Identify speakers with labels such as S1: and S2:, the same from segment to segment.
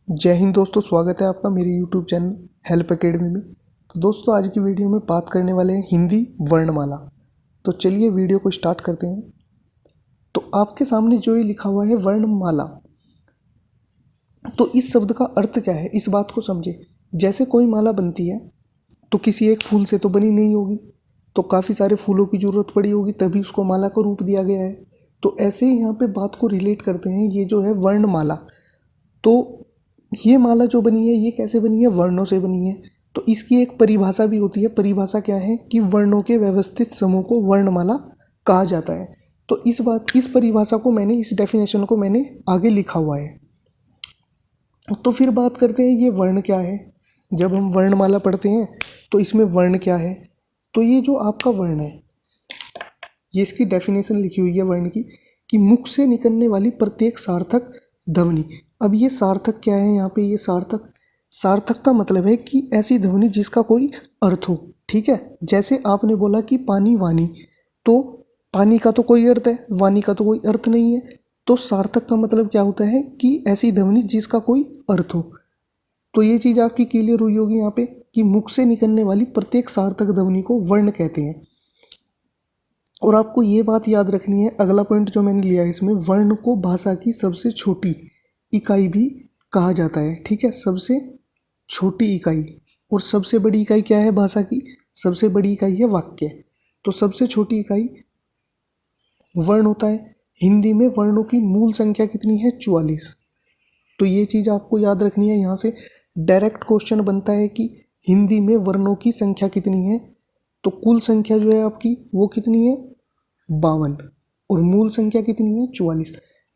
S1: जय हिंद दोस्तों, स्वागत है आपका मेरे YouTube चैनल हेल्प एकेडमी में। तो दोस्तों, आज की वीडियो में बात करने वाले हैं हिंदी वर्णमाला। तो चलिए वीडियो को स्टार्ट करते हैं। तो आपके सामने जो ये लिखा हुआ है वर्णमाला, तो इस शब्द का अर्थ क्या है, इस बात को समझे। जैसे कोई माला बनती है तो किसी एक फूल से तो बनी नहीं होगी, तो काफ़ी सारे फूलों की ज़रूरत पड़ी होगी, तभी उसको माला का रूप दिया गया है। तो ऐसे ही यहाँ पे बात को रिलेट करते हैं, ये जो है वर्णमाला। तो ये माला जो बनी है ये कैसे बनी है, वर्णों से बनी है। तो इसकी एक परिभाषा भी होती है। परिभाषा क्या है कि वर्णों के व्यवस्थित समूह को वर्णमाला कहा जाता है। तो इस परिभाषा को मैंने, इस डेफिनेशन को मैंने आगे लिखा हुआ है। तो फिर बात करते हैं ये वर्ण क्या है। जब हम वर्णमाला पढ़ते हैं तो इसमें वर्ण क्या है। तो ये जो आपका वर्ण है, ये इसकी डेफिनेशन लिखी हुई है वर्ण की, कि मुख से निकलने वाली प्रत्येक सार्थक ध्वनि। अब ये सार्थक क्या है, यहाँ पे ये सार्थक का मतलब है कि ऐसी ध्वनि जिसका कोई अर्थ हो। ठीक है, जैसे आपने बोला कि पानी वाणी, तो पानी का तो कोई अर्थ है, वाणी का तो कोई अर्थ नहीं है। तो सार्थक का मतलब क्या होता है कि ऐसी ध्वनि जिसका कोई अर्थ हो। तो ये चीज़ आपकी क्लियर हुई होगी यहाँ पे कि मुख से निकलने वाली प्रत्येक सार्थक ध्वनि को वर्ण कहते हैं। और आपको ये बात याद रखनी है, अगला पॉइंट जो मैंने लिया है इसमें, वर्ण को भाषा की सबसे छोटी इकाई भी कहा जाता है। ठीक है, सबसे छोटी इकाई। और सबसे बड़ी इकाई क्या है भाषा की, सबसे बड़ी इकाई है वाक्य। तो सबसे छोटी इकाई वर्ण होता है। हिंदी में वर्णों की मूल संख्या कितनी है, 44। तो ये चीज़ आपको याद रखनी है। यहाँ से डायरेक्ट क्वेश्चन बनता है कि हिंदी में वर्णों की संख्या कितनी है। तो कुल संख्या जो है आपकी वो कितनी है, 52, और मूल संख्या कितनी है, 44।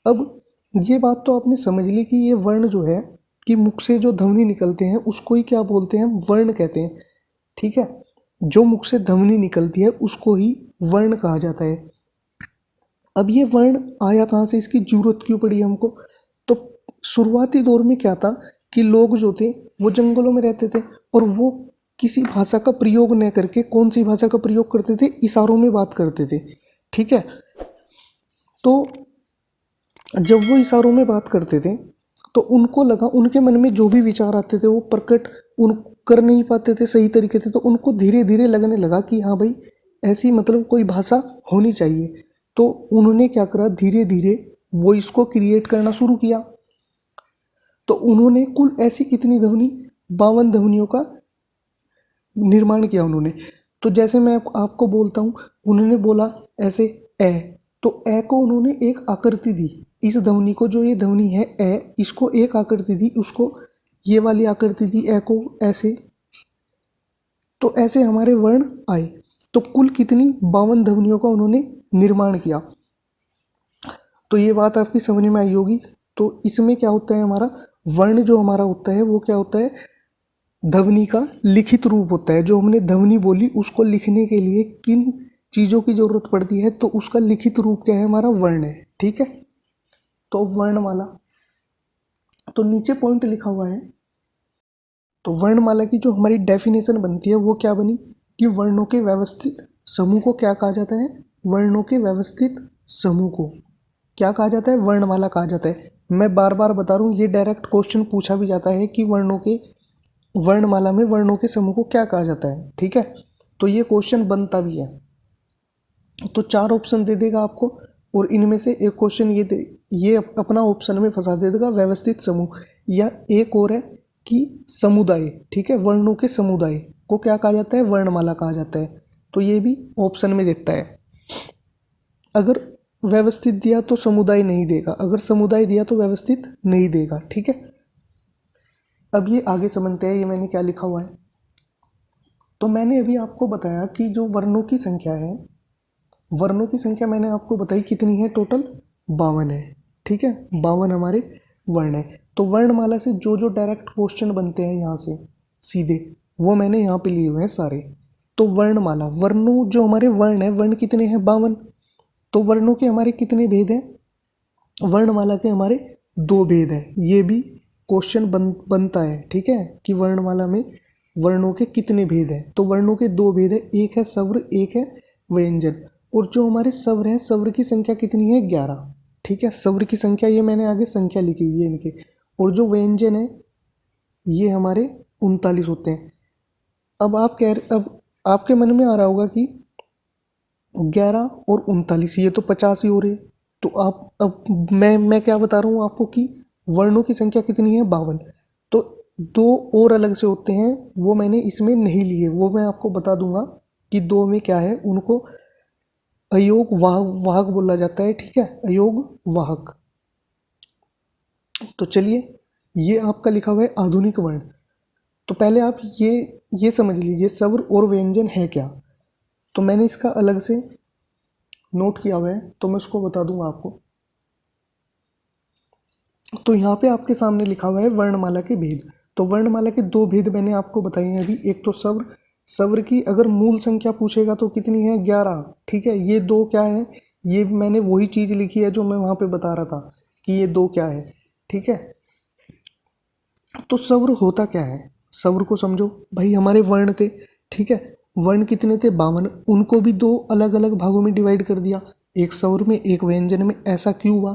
S1: अब ये बात तो आपने समझ ली कि ये वर्ण जो है कि मुख से जो ध्वनि निकलते हैं उसको ही क्या बोलते हैं, वर्ण कहते हैं। ठीक है, जो मुख से ध्वनि निकलती है उसको ही वर्ण कहा जाता है। अब ये वर्ण आया कहाँ से, इसकी जरूरत क्यों पड़ी हमको। तो शुरुआती दौर में क्या था कि लोग जो थे वो जंगलों में रहते थे, और वो किसी भाषा का प्रयोग न करके कौन सी भाषा का प्रयोग करते थे, इशारों में बात करते थे। ठीक है, तो जब वो इशारों में बात करते थे तो उनको लगा, उनके मन में जो भी विचार आते थे वो प्रकट उन कर नहीं पाते थे सही तरीके से। तो उनको धीरे धीरे लगने लगा कि हाँ भाई, ऐसी मतलब कोई भाषा होनी चाहिए। तो उन्होंने क्या करा, धीरे धीरे वॉइस को क्रिएट करना शुरू किया। तो उन्होंने कुल ऐसी कितनी ध्वनि, 52 ध्वनियों का निर्माण किया उन्होंने। तो जैसे मैं आपको बोलता हूँ, उन्होंने बोला ऐसे ए, तो ए को उन्होंने एक आकृति दी। इस ध्वनि को, जो ये ध्वनि है ए, इसको एक आकृति दी, उसको ये वाली आकृति दी ए को ऐसे। तो ऐसे हमारे वर्ण आए। तो कुल कितनी, 52 ध्वनियों का उन्होंने निर्माण किया। तो ये बात आपकी समझ में आई होगी। तो इसमें क्या होता है, हमारा वर्ण जो हमारा होता है वो क्या होता है, ध्वनि का लिखित रूप होता है। जो हमने ध्वनि बोली उसको लिखने के लिए किन चीज़ों की जरूरत पड़ती है, तो उसका लिखित रूप क्या है, हमारा वर्ण है। ठीक है, तो वर्णमाला, तो नीचे पॉइंट लिखा हुआ है। तो वर्णमाला की जो हमारी डेफिनेशन बनती है वो क्या बनी कि वर्णों के व्यवस्थित समूह को क्या कहा जाता है, वर्णों के व्यवस्थित समूह को क्या कहा जाता है, वर्णमाला कहा जाता है। मैं बार बार बता रहा हूँ, ये डायरेक्ट क्वेश्चन पूछा भी जाता है कि वर्णमाला में वर्णों के समूह को क्या कहा जाता है। ठीक है, तो ये क्वेश्चन बनता भी है। तो 4 ऑप्शन दे देगा आपको, और इनमें से एक क्वेश्चन ये अपना ऑप्शन में फंसा दे देगा, व्यवस्थित समूह। या एक और है कि समुदाय। ठीक है, वर्णों के समुदाय को क्या कहा जाता है, वर्णमाला कहा जाता है। तो ये भी ऑप्शन में देता है। अगर व्यवस्थित दिया तो समुदाय नहीं देगा, अगर समुदाय दिया तो व्यवस्थित नहीं देगा। ठीक है, अब ये आगे समझते हैं, ये मैंने क्या लिखा हुआ है। तो मैंने अभी आपको बताया कि जो वर्णों की संख्या है, वर्णों की संख्या मैंने आपको बताई कितनी है, टोटल 52 है। ठीक है, 52 हमारे वर्ण है। तो वर्णमाला से जो जो डायरेक्ट क्वेश्चन बनते हैं यहाँ से सीधे, वो मैंने यहाँ पे लिए हुए हैं सारे। तो वर्णमाला, वर्णों जो हमारे वर्ण है, वर्ण कितने हैं, 52। तो वर्णों के हमारे कितने भेद हैं, वर्णमाला के हमारे 2 भेद हैं। ये भी क्वेश्चन बनता है। ठीक है, कि वर्णमाला में वर्णों के कितने भेद हैं। तो वर्णों के 2 भेद हैं, एक है स्वर, एक है व्यंजन। और जो हमारे स्वर हैं, स्वर की संख्या कितनी है, 11। ठीक है, स्वर की संख्या, ये मैंने आगे संख्या लिखी हुई है इनके। और जो व्यंजन है ये हमारे 39 होते हैं। अब आपके मन में आ रहा होगा कि 11 और 39 ये तो 50 ही हो रहे। तो आप अब मैं क्या बता रहा हूँ आपको कि वर्णों की संख्या कितनी है, 52। तो दो और अलग से होते हैं, वो मैंने इसमें नहीं लिए, वो मैं आपको बता दूंगा कि दो में क्या है। उनको अयोग वाहक बोला जाता है, ठीक है, अयोग वाहक। तो चलिए, ये आपका लिखा हुआ है आधुनिक वर्ण। तो पहले आप ये समझ लीजिए स्वर और व्यंजन है क्या। तो मैंने इसका अलग से नोट किया हुआ है, तो मैं उसको बता दूंगा आपको। तो यहाँ पे आपके सामने लिखा हुआ है वर्णमाला के भेद। तो वर्णमाला के दो भेद मैंने आपको बताए हैं अभी। एक तो स्वर, स्वर की अगर मूल संख्या पूछेगा तो कितनी है, 11, ठीक है। ये दो क्या है, ये मैंने वही चीज़ लिखी है जो मैं वहाँ पे बता रहा था कि ये दो क्या है, ठीक है। तो स्वर होता क्या है, स्वर को समझो भाई। हमारे वर्ण थे, ठीक है, वर्ण कितने थे, 52। उनको भी दो अलग अलग भागों में डिवाइड कर दिया, एक स्वर में एक व्यंजन में। ऐसा क्यों हुआ,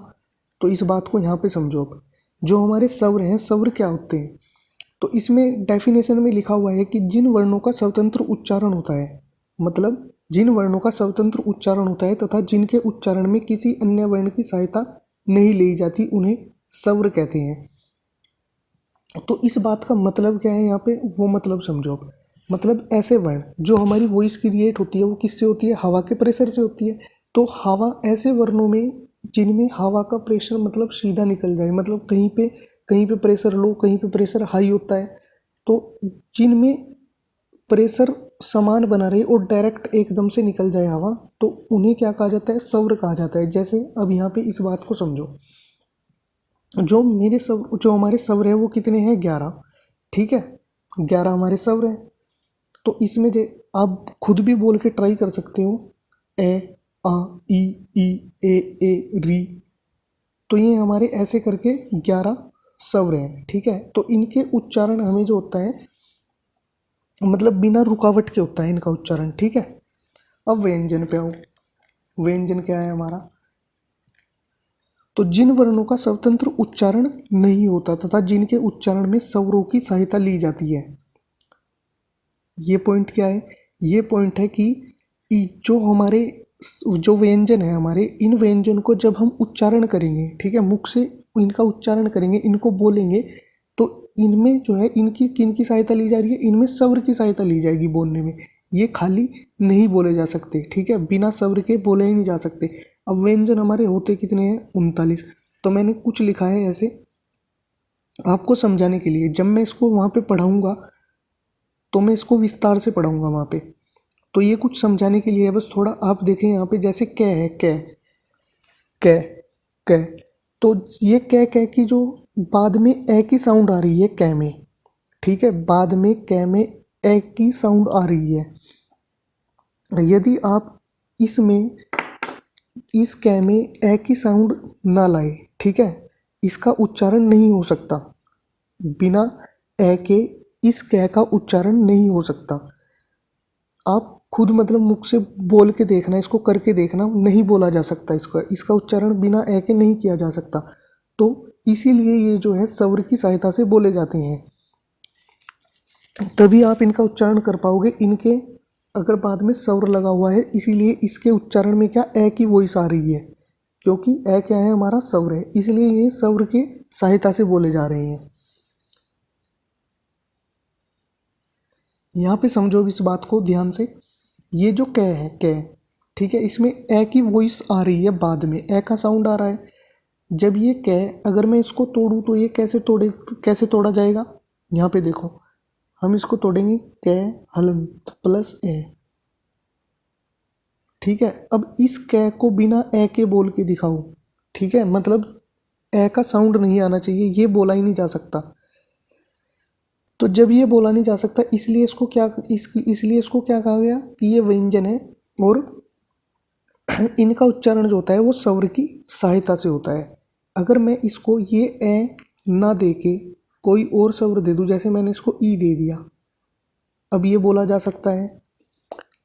S1: तो इस बात को यहाँ पे समझो। अब जो हमारे स्वर हैं, स्वर क्या होते हैं, तो इसमें डेफिनेशन में लिखा हुआ है कि जिन वर्णों का स्वतंत्र उच्चारण होता है, मतलब जिन वर्णों का स्वतंत्र उच्चारण होता है तथा जिनके उच्चारण में किसी अन्य वर्ण की सहायता नहीं ली जाती, उन्हें स्वर कहते हैं। तो इस बात का मतलब क्या है यहाँ पे, वो मतलब समझो। मतलब ऐसे वर्ण जो हमारी वॉइस क्रिएट होती है वो किससे होती है, हवा के प्रेशर से होती है। तो हवा, ऐसे वर्णों में जिनमें हवा का प्रेशर मतलब सीधा निकल जाए, मतलब कहीं पे प्रेशर लो, कहीं पे प्रेशर हाई होता है, तो जिनमें प्रेशर समान बना रहे और डायरेक्ट एकदम से निकल जाए हवा, तो उन्हें क्या कहा जाता है, स्वर कहा जाता है। जैसे अब यहाँ पे इस बात को समझो, जो हमारे स्वर है वो कितने हैं, 11, ठीक है, 11 हमारे स्वर हैं। तो इसमें आप खुद भी बोल के ट्राई कर सकते हो, ए, आ, ई, ए, री। तो ये हमारे ऐसे करके 11 स्वर हैं, ठीक है। तो इनके उच्चारण हमें जो होता है, मतलब बिना रुकावट के होता है इनका उच्चारण, ठीक है। अब व्यंजन पे आओ। व्यंजन क्या है हमारा, तो जिन वर्णों का स्वतंत्र उच्चारण नहीं होता तथा जिनके उच्चारण में स्वरों की सहायता ली जाती है। ये पॉइंट क्या है, ये पॉइंट है कि जो हमारे जो व्यंजन है हमारे, इन व्यंजन को जब हम उच्चारण करेंगे, ठीक है, मुख से इनका उच्चारण करेंगे, इनको बोलेंगे, तो इनमें जो है इनकी किन की सहायता ली जा रही है, इनमें स्वर की सहायता ली जाएगी बोलने में। ये खाली नहीं बोले जा सकते, ठीक है, बिना स्वर के बोले ही नहीं जा सकते। अब व्यंजन हमारे होते कितने हैं, 39। तो मैंने कुछ लिखा है ऐसे आपको समझाने के लिए। जब मैं इसको वहाँ पे पढ़ाऊँगा तो मैं इसको विस्तार से पढ़ाऊँगा वहाँ पे। तो ये कुछ समझाने के लिए है, बस थोड़ा आप देखें यहाँ पे। जैसे कै है, कै, कै, कै, तो ये कै की जो बाद में ए की साउंड आ रही है कै में, ठीक है, बाद में कै में ए की साउंड आ रही है। यदि आप इसमें इस कै में ए की साउंड ना लाए, ठीक है, इसका उच्चारण नहीं हो सकता। बिना ए के इस कै का उच्चारण नहीं हो सकता। आप खुद मतलब मुख से बोल के देखना, इसको करके देखना, नहीं बोला जा सकता, इसका उच्चारण बिना ए के नहीं किया जा सकता। तो इसीलिए ये जो है स्वर की सहायता से बोले जाते हैं, तभी आप इनका उच्चारण कर पाओगे। इनके अगर बाद में स्वर लगा हुआ है, इसीलिए इसके उच्चारण में क्या ए की वॉइस आ रही है, क्योंकि ए क्या है, हमारा स्वर है, इसलिए ये स्वर के सहायता से बोले जा रहे हैं। यहाँ पे समझो इस बात को ध्यान से। ये जो कै है, कै, ठीक है, इसमें ए की वॉइस आ रही है, बाद में ए का साउंड आ रहा है। जब ये कै, अगर मैं इसको तोड़ूँ तो ये कैसे तोड़ा जाएगा, यहाँ पे देखो, हम इसको तोड़ेंगे, कै हलंत प्लस ए, ठीक है। अब इस कै को बिना ए के बोल के दिखाओ, ठीक है, मतलब ए का साउंड नहीं आना चाहिए, ये बोला ही नहीं जा सकता। तो जब ये बोला नहीं जा सकता, इसलिए इसको क्या कहा गया कि ये व्यंजन है, और इनका उच्चारण जो होता है वो स्वर की सहायता से होता है। अगर मैं इसको ये ए ना दे के कोई और स्वर दे दूं, जैसे मैंने इसको ई दे दिया, अब ये बोला जा सकता है,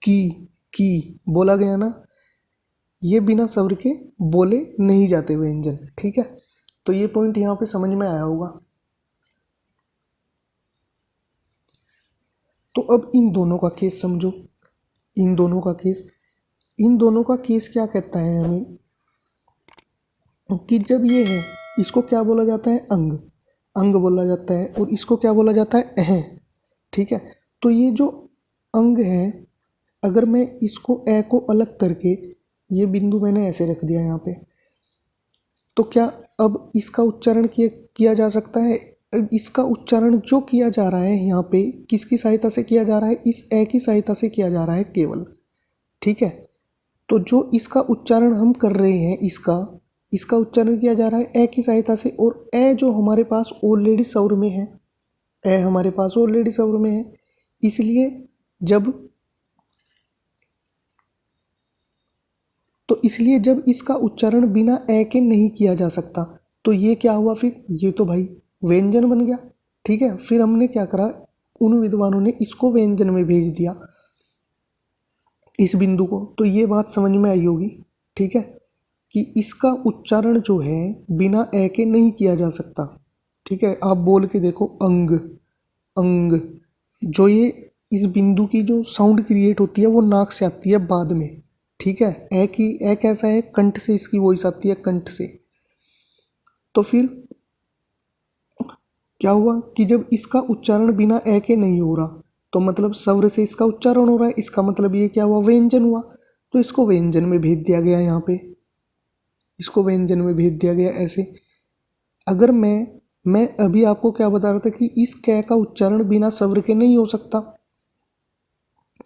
S1: की बोला गया ना, ये बिना स्वर के बोले नहीं जाते व्यंजन, ठीक है। तो ये पॉइंट यहाँ पे समझ में आया होगा। तो अब इन दोनों का केस समझो, इन दोनों का केस क्या कहता है हमें कि जब ये है, इसको क्या बोला जाता है, अंग, अंग बोला जाता है, और इसको क्या बोला जाता है, अह। ठीक है, तो ये जो अंग है, अगर मैं इसको ए को अलग करके, ये बिंदु मैंने ऐसे रख दिया यहाँ पे, तो क्या अब इसका उच्चारण किया जा सकता है। अब इसका उच्चारण जो किया जा रहा है यहाँ पे किसकी सहायता से किया जा रहा है, इस ए की सहायता से किया जा रहा है केवल। ठीक है, तो जो इसका उच्चारण हम कर रहे हैं, इसका उच्चारण किया जा रहा है ए की सहायता से, और ए जो हमारे पास ऑलरेडी स्वर में है, ए हमारे पास ऑलरेडी स्वर में है, इसलिए जब इसका उच्चारण बिना ए के नहीं किया जा सकता, तो ये क्या हुआ फिर, ये तो भाई व्यंजन बन गया। ठीक है, फिर हमने क्या करा, उन विद्वानों ने इसको व्यंजन में भेज दिया, इस बिंदु को। तो ये बात समझ में आई होगी। ठीक है, कि इसका उच्चारण जो है बिना ए के नहीं किया जा सकता। ठीक है, आप बोल के देखो, अंग, अंग, जो ये इस बिंदु की जो साउंड क्रिएट होती है वो नाक से आती है बाद में। ठीक है, ए कैसा है, कंठ से इसकी वॉइस आती है, कंठ से। तो फिर क्या हुआ कि जब इसका उच्चारण बिना ए के नहीं हो रहा, तो मतलब स्वर से इसका उच्चारण हो रहा है, इसका मतलब ये क्या हुआ, व्यंजन हुआ। तो इसको व्यंजन में भेज दिया गया, यहाँ पे इसको व्यंजन में भेज दिया गया ऐसे। अगर मैं अभी आपको क्या बता रहा था कि इस कै का उच्चारण बिना स्वर के नहीं हो सकता।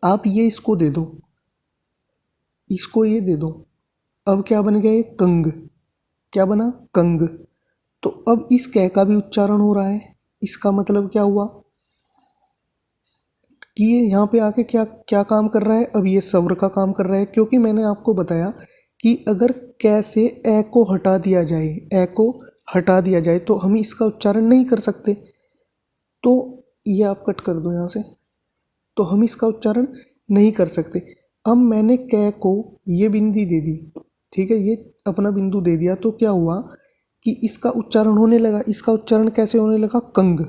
S1: आप ये इसको दे दो, इसको ये दे दो, अब क्या बन गया, ये कंग, क्या बना, कंग। तो अब इस कै का भी उच्चारण हो रहा है, इसका मतलब क्या हुआ कि ये यहाँ पे आके क्या क्या काम कर रहा है, अब ये स्वर का काम कर रहा है। क्योंकि मैंने आपको बताया कि अगर कै से ए को हटा दिया जाए, ए को हटा दिया जाए तो हम इसका उच्चारण नहीं कर सकते। तो ये आप कट कर दो यहाँ से, तो हम इसका उच्चारण नहीं कर सकते। अब मैंने कै को ये बिंदी दे दी, ठीक है, ये अपना बिंदु दे दिया, तो क्या हुआ कि इसका उच्चारण होने लगा। इसका उच्चारण कैसे होने लगा, कंग,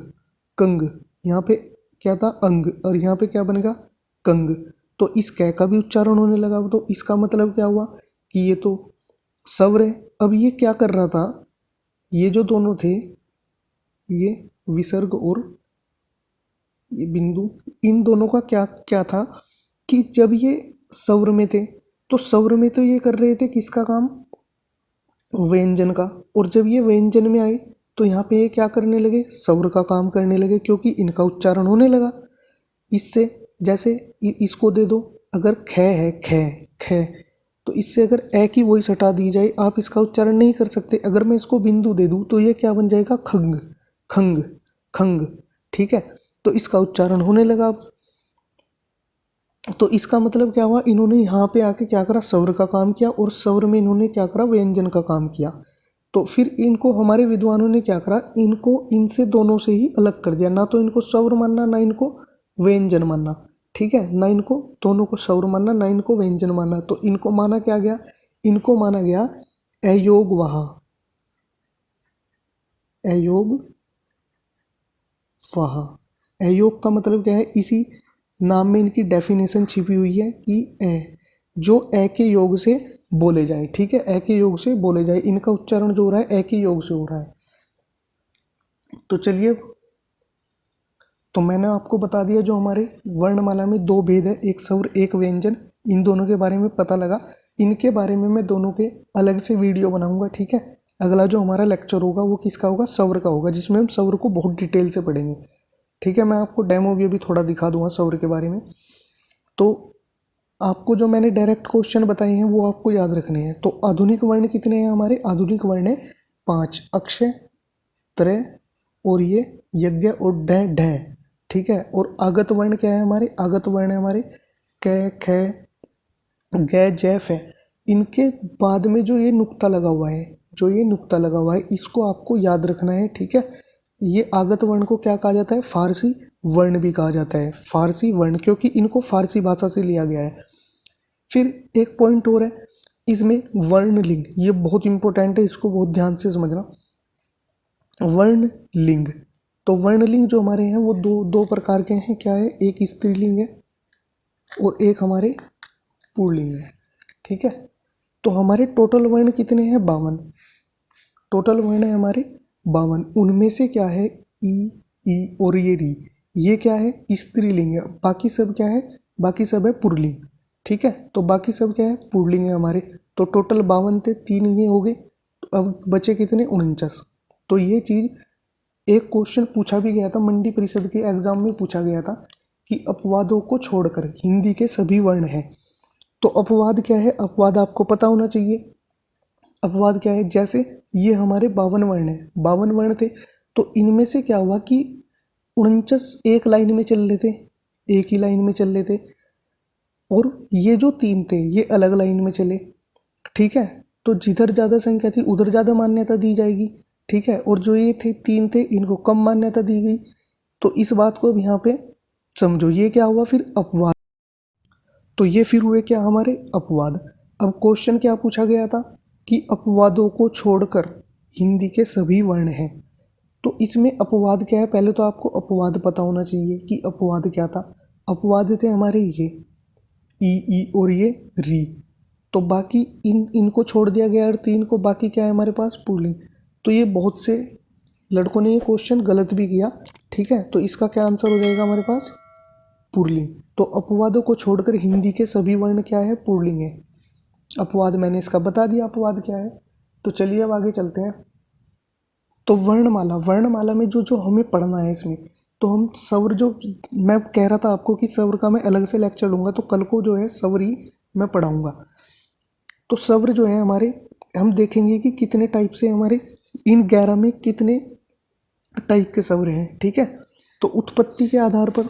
S1: कंग। यहाँ पे क्या था, अंग, और यहाँ पे क्या बनेगा, कंग। तो इस कै का भी उच्चारण होने लगा। तो इसका मतलब क्या हुआ कि ये तो स्वर है। अब ये क्या कर रहा था, ये जो दोनों थे, ये विसर्ग और ये बिंदु, इन दोनों का क्या क्या था कि जब ये स्वर में थे तो स्वर में तो ये कर रहे थे किसका काम, व्यंजन का। और जब ये व्यंजन में आए तो यहाँ पे ये क्या करने लगे, स्वर का काम करने लगे, क्योंकि इनका उच्चारण होने लगा इससे। जैसे इसको दे दो, अगर ख है, ख ख, तो इससे अगर ए की वॉइस हटा दी जाए, आप इसका उच्चारण नहीं कर सकते। अगर मैं इसको बिंदु दे दूँ तो ये क्या बन जाएगा, खंग, खंग, खंग। ठीक है, तो इसका उच्चारण होने लगा अब। तो इसका मतलब क्या हुआ, इन्होंने यहाँ पे आके क्या करा, स्वर का काम किया, और स्वर में इन्होंने क्या करा, व्यंजन का काम किया। तो फिर इनको हमारे विद्वानों ने क्या करा, इनको इनसे दोनों से ही अलग कर दिया। ना तो इनको स्वर मानना, ना इनको व्यंजन मानना। ठीक है, ना इनको दोनों को स्वर मानना, ना इनको व्यंजन मानना। तो इनको माना क्या गया, इनको माना गया अयोग वाह, अयोग वाह। अयोग का मतलब क्या है, इसी नाम में इनकी डेफिनेशन छिपी हुई है कि ए, जो ए के योग से बोले जाए। ठीक है, ए के योग से बोले जाए, इनका उच्चारण जो हो रहा है ए के योग से हो रहा है। तो चलिए, तो मैंने आपको बता दिया जो हमारे वर्णमाला में दो भेद है, एक स्वर एक व्यंजन, इन दोनों के बारे में पता लगा। इनके बारे में मैं दोनों के अलग से वीडियो बनाऊंगा। ठीक है, अगला जो हमारा लेक्चर होगा वो किसका होगा, स्वर का होगा, जिसमें हम स्वर को बहुत डिटेल से पढ़ेंगे। ठीक है, मैं आपको डेमो भी अभी थोड़ा दिखा दूंगा स्वर के बारे में। तो आपको जो मैंने डायरेक्ट क्वेश्चन बताए हैं वो आपको याद रखने हैं। तो आधुनिक वर्ण कितने हैं हमारे, आधुनिक वर्ण है 5, अक्षय, त्रय, और ये यज्ञ और ढ ढ। ठीक है, और आगत वर्ण क्या है हमारे, आगत वर्ण है हमारे क ख ग जय फ। इनके बाद में जो ये नुक्ता लगा हुआ है, जो ये नुक्ता लगा हुआ है, इसको आपको याद रखना है। ठीक है, ये आगत वर्ण को क्या कहा जाता है, फारसी वर्ण भी कहा जाता है, फारसी वर्ण, क्योंकि इनको फारसी भाषा से लिया गया है। फिर एक पॉइंट और है इसमें, वर्ण लिंग, ये बहुत इंपॉर्टेंट है, इसको बहुत ध्यान से समझना। वर्ण लिंग, तो वर्णलिंग जो हमारे हैं वो दो दो प्रकार के हैं। क्या है? एक स्त्रीलिंग है और एक हमारे पुल्लिंग है। ठीक है, तो हमारे टोटल वर्ण कितने हैं? 52। टोटल वर्ण है हमारे 52। उनमें से क्या है? ई और ये री, ये क्या है? स्त्रीलिंग है। बाकी सब क्या है? बाकी सब है पुल्लिंग। ठीक है, तो बाकी सब क्या है? पुल्लिंग है हमारे। तो टोटल 52 थे, 3 ये हो गए, तो अब बचे कितने? 49। तो ये चीज़ एक क्वेश्चन पूछा भी गया था, मंडी परिषद के एग्जाम में पूछा गया था कि अपवादों को छोड़कर हिंदी के सभी वर्ण हैं। तो अपवाद क्या है? अपवाद आपको पता होना चाहिए। अपवाद क्या है? जैसे ये हमारे 52 वर्ण है, 52 वर्ण थे, तो इनमें से क्या हुआ कि 49 एक लाइन में चल रहे थे, एक ही लाइन में चल रहे थे, और ये जो 3 थे ये अलग लाइन में चले। ठीक है, तो जिधर ज़्यादा संख्या थी उधर ज़्यादा मान्यता दी जाएगी। ठीक है, और जो ये थे 3 थे इनको कम मान्यता दी गई। तो इस बात को अब यहाँ पे समझो, ये क्या हुआ फिर? अपवाद। तो ये फिर हुए क्या? हमारे अपवाद। अब क्वेश्चन क्या पूछा गया था कि अपवादों को छोड़कर हिंदी के सभी वर्ण हैं। तो इसमें अपवाद क्या है? पहले तो आपको अपवाद पता होना चाहिए कि अपवाद क्या था। अपवाद थे हमारे ये ई और ये री। तो बाकी इनको छोड़ दिया गया और 3 को, बाकी क्या है हमारे पास? पुल्लिंग। तो ये बहुत से लड़कों ने ये क्वेश्चन गलत भी किया। ठीक है, तो इसका क्या आंसर हो जाएगा हमारे पास? पुल्लिंग। तो अपवादों को छोड़कर हिंदी के सभी वर्ण क्या है? पुल्लिंग है। अपवाद मैंने इसका बता दिया अपवाद क्या है। तो चलिए अब आगे चलते हैं। तो वर्णमाला, वर्णमाला में जो जो हमें पढ़ना है इसमें, तो हम स्वर, जो मैं कह रहा था आपको कि स्वर का मैं अलग से लेक्चर लूँगा, तो कल को जो है स्वर ही मैं पढ़ाऊँगा। तो स्वर जो है हमारे, हम देखेंगे कि कितने टाइप से हमारे इन 11 में कितने टाइप के स्वर हैं। ठीक है, तो उत्पत्ति के आधार पर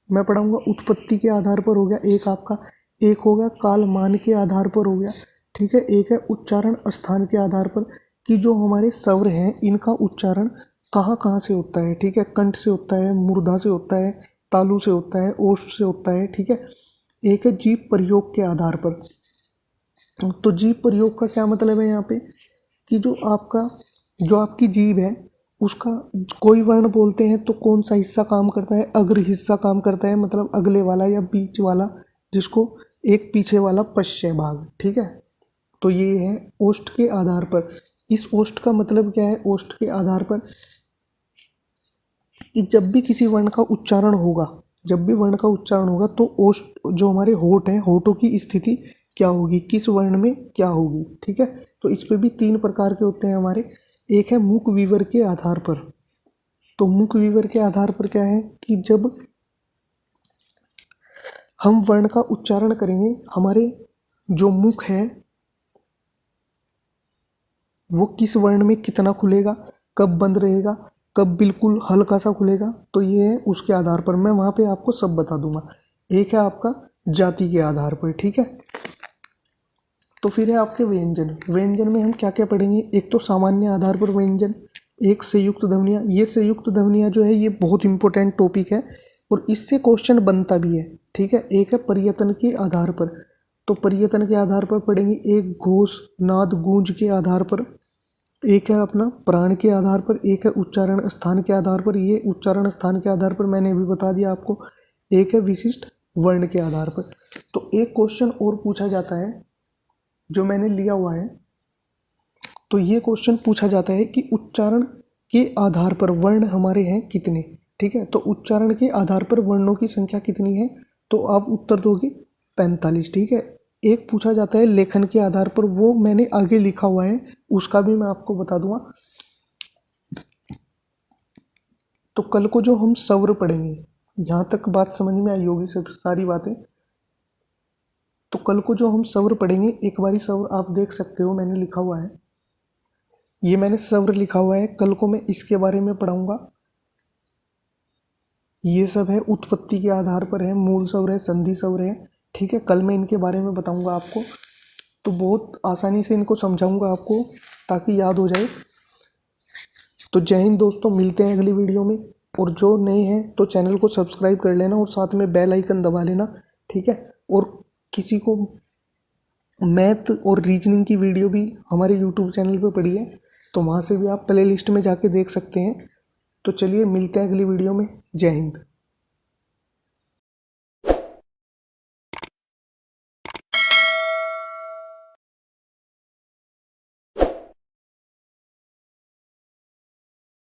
S1: मैं पढ़ाऊँगा। उत्पत्ति के आधार पर हो गया एक आपका, एक हो गया कालमान के आधार पर हो गया। ठीक है, एक है उच्चारण स्थान के आधार पर, कि जो हमारे स्वर हैं इनका उच्चारण कहाँ कहाँ से होता है। ठीक है, कंठ से होता है, मूर्धा से होता है, तालु से होता है, ओष्ठ से होता है। ठीक है, एक है जीभ प्रयोग के आधार पर। तो जीभ प्रयोग का क्या मतलब है यहाँ पे कि जो आपकी जीभ है उसका कोई वर्ण बोलते हैं तो कौन सा हिस्सा काम करता है? अग्र हिस्सा काम करता है, मतलब अगले वाला या बीच वाला, जिसको एक पीछे वाला पश्च भाग। ठीक है, तो ये है ओष्ठ के आधार पर। इस ओष्ठ का मतलब क्या है? ओष्ठ के आधार पर कि जब भी किसी वर्ण का उच्चारण होगा, जब भी वर्ण का उच्चारण होगा तो ओष्ठ, जो हमारे होठ हैं, होठों की स्थिति क्या होगी, किस वर्ण में क्या होगी। ठीक है, तो इस पे भी 3 प्रकार के होते हैं हमारे। एक है मुख विवर के आधार पर। तो मुख विवर के आधार पर क्या है कि जब हम वर्ण का उच्चारण करेंगे, हमारे जो मुख है वो किस वर्ण में कितना खुलेगा, कब बंद रहेगा, कब बिल्कुल हल्का सा खुलेगा, तो ये है उसके आधार पर। मैं वहाँ पे आपको सब बता दूंगा। एक है आपका जाति के आधार पर। ठीक है, तो फिर है आपके व्यंजन। व्यंजन में हम क्या क्या पढ़ेंगे? एक तो सामान्य आधार पर व्यंजन, एक संयुक्त ध्वनियाँ। ये संयुक्त ध्वनियाँ जो है ये बहुत इंपॉर्टेंट टॉपिक है और इससे क्वेश्चन बनता भी है। ठीक है, एक है पर्यतन के आधार पर। तो पर्यतन के आधार पर पढ़ेंगे, एक घोष नाद गूंज के आधार पर, एक है अपना प्राण के आधार पर, एक है उच्चारण स्थान के आधार पर। ये उच्चारण स्थान के आधार पर मैंने भी बता दिया आपको। एक है विशिष्ट वर्ण के आधार पर। तो एक क्वेश्चन और पूछा जाता है जो मैंने लिया हुआ है, तो ये क्वेश्चन पूछा जाता है कि उच्चारण के आधार पर वर्ण हमारे हैं कितने। ठीक है, तो उच्चारण के आधार पर वर्णों की संख्या कितनी है? तो आप उत्तर दोगे 45। ठीक है, एक पूछा जाता है लेखन के आधार पर, वो मैंने आगे लिखा हुआ है, उसका भी मैं आपको बता दूंगा। तो कल को जो हम स्वर पढ़ेंगे, यहाँ तक बात समझ में आई होगी सब सारी बातें। तो कल को जो हम स्वर पढ़ेंगे, एक बारी स्वर आप देख सकते हो, मैंने लिखा हुआ है, ये मैंने स्वर लिखा हुआ है। कल को मैं इसके बारे में पढ़ाऊंगा। ये सब है उत्पत्ति के आधार पर है, मूल स्वर है, संधि स्वर है। ठीक है, कल मैं इनके बारे में बताऊंगा आपको, तो बहुत आसानी से इनको समझाऊंगा आपको ताकि याद हो जाए। तो जय हिंद दोस्तों, मिलते हैं अगली वीडियो में। और जो नए हैं तो चैनल को सब्सक्राइब कर लेना और साथ में बेल आइकन दबा लेना। ठीक है, और किसी को मैथ और रीजनिंग की वीडियो भी हमारे यूट्यूब चैनल पे पड़ी है, तो वहाँ से भी आप प्ले लिस्ट में जाके देख सकते हैं। तो चलिए मिलते हैं अगली वीडियो में। जय हिंद।